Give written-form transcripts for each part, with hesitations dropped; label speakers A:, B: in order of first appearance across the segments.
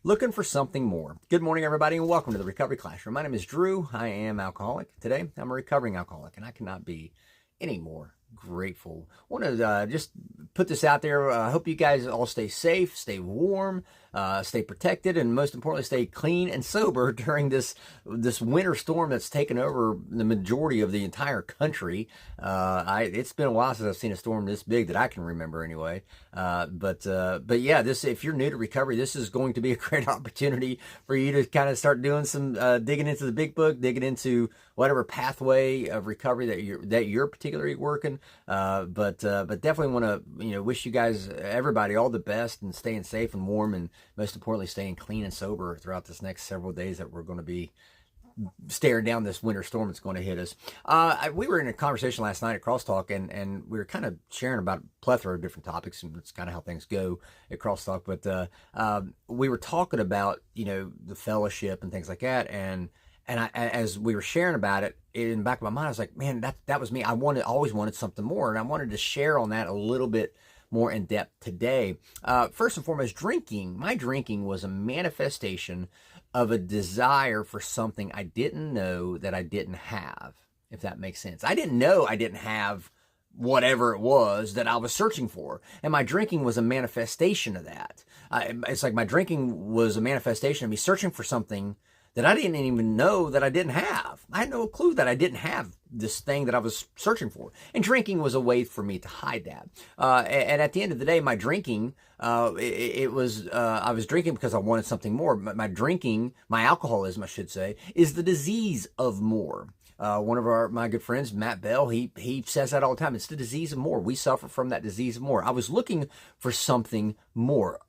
A: Looking for something more. Good morning, everybody, and welcome to the Recovery Classroom. My name is Drew. I am alcoholic. Today, I'm a recovering alcoholic, and I cannot be any more grateful. I want to just put this out there. I hope you guys all stay safe, stay warm, stay protected, and most importantly, stay clean and sober during this winter storm that's taken over the majority of the entire country. It's been a while since I've seen a storm this big that I can remember, anyway. But yeah, if you're new to recovery, this is going to be a great opportunity for you to kind of start doing some digging into the big book, digging into whatever pathway of recovery that you're particularly working. But definitely want to wish you guys, everybody, all the best, and staying safe and warm, and most importantly, staying clean and sober throughout this next several days that we're going to be staring down this winter storm that's going to hit us. We were in a conversation last night at Crosstalk, and we were kind of sharing about a plethora of different topics, and it's kind of how things go at Crosstalk. But we were talking about the fellowship and things like that, and as we were sharing about it, in the back of my mind, I was like, man, that was me. I always wanted something more, and I wanted to share on that a little bit more in depth today. First and foremost, my drinking was a manifestation of a desire for something I didn't know that I didn't have, if that makes sense. I didn't know I didn't have whatever it was that I was searching for. And my drinking was a manifestation of that. It's like my drinking was a manifestation of me searching for something that I didn't even know that I didn't have. I had no clue that I didn't have this thing that I was searching for. And drinking was a way for me to hide that. And at the end of the day, my drinking, I was drinking because I wanted something more. My drinking, my alcoholism, I should say, is the disease of more. One of my good friends, Matt Bell, he says that all the time. It's the disease of more. We suffer from that disease of more. I was looking for something more,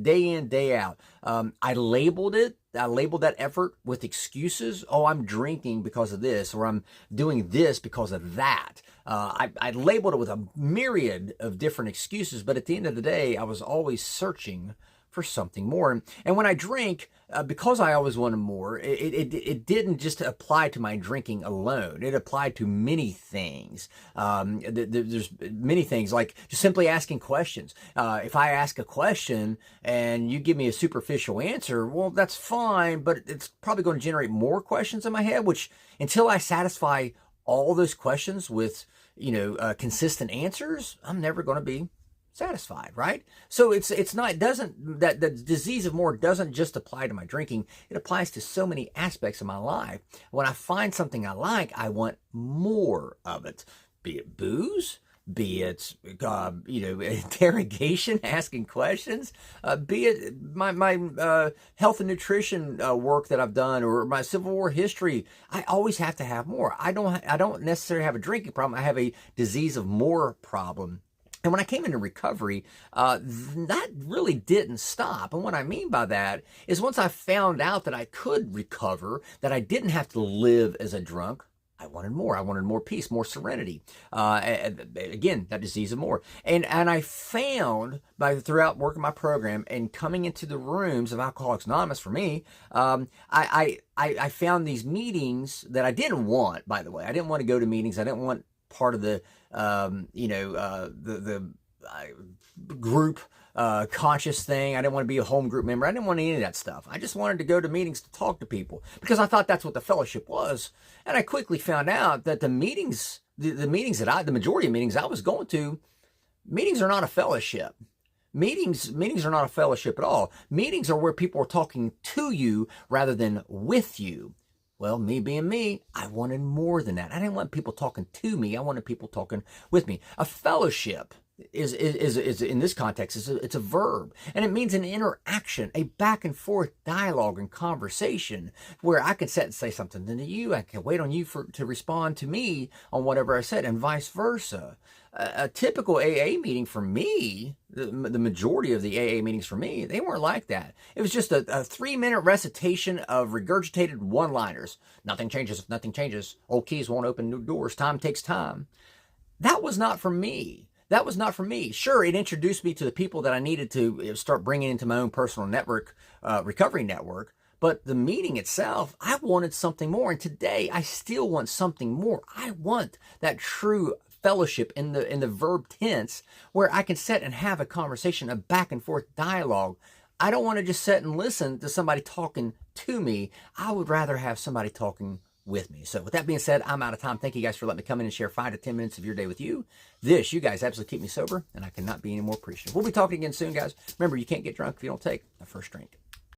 A: day in, day out. I labeled that effort with excuses. Oh, I'm drinking because of this, or I'm doing this because of that. I labeled it with a myriad of different excuses, but at the end of the day, I was always searching for something more. And when I drink, because I always wanted more, it didn't just apply to my drinking alone. It applied to many things. There's many things, like just simply asking questions. If I ask a question and you give me a superficial answer, well, that's fine, but it's probably going to generate more questions in my head, which, until I satisfy all those questions with consistent answers, I'm never going to be satisfied, right? So that the disease of more doesn't just apply to my drinking. It applies to so many aspects of my life. When I find something I like, I want more of it, be it booze, be it interrogation, asking questions, be it my health and nutrition work that I've done, or my Civil War history. I always have to have more. I don't necessarily have a drinking problem. I have a disease of more problem. And when I came into recovery, that really didn't stop. And what I mean by that is, once I found out that I could recover, that I didn't have to live as a drunk, I wanted more. I wanted more peace, more serenity. Again, that disease of more. And I found, throughout working my program and coming into the rooms of Alcoholics Anonymous, for me, I found these meetings that I didn't want, by the way. I didn't want to go to meetings. I didn't want part of the group conscious thing. I didn't want to be a home group member. I didn't want any of that stuff. I just wanted to go to meetings to talk to people, because I thought that's what the fellowship was. And I quickly found out that the meetings, the majority of meetings I was going to, meetings are not a fellowship. Meetings are not a fellowship at all. Meetings are where people are talking to you rather than with you. Well, me being me, I wanted more than that. I didn't want people talking to me. I wanted people talking with me. A fellowship is in this context, it's a verb, and it means an interaction, a back and forth dialogue and conversation, where I can sit and say something to you, I can wait on you to respond to me on whatever I said, and vice versa. A typical AA meeting for me, the majority of the AA meetings for me, they weren't like that. It was just a 3-minute recitation of regurgitated one-liners. Nothing changes if nothing changes. Old keys won't open new doors. Time takes time. That was not for me. That was not for me. Sure, it introduced me to the people that I needed to start bringing into my own personal network, recovery network. But the meeting itself, I wanted something more. And today, I still want something more. I want that true fellowship in the verb tense, where I can sit and have a conversation, a back and forth dialogue. I don't want to just sit and listen to somebody talking to me. I would rather have somebody talking with me. So with that being said, I'm out of time. Thank you guys for letting me come in and share 5 to 10 minutes of your day with you. You guys absolutely keep me sober, and I cannot be any more appreciative. We'll be talking again soon, guys. Remember, you can't get drunk if you don't take the first drink.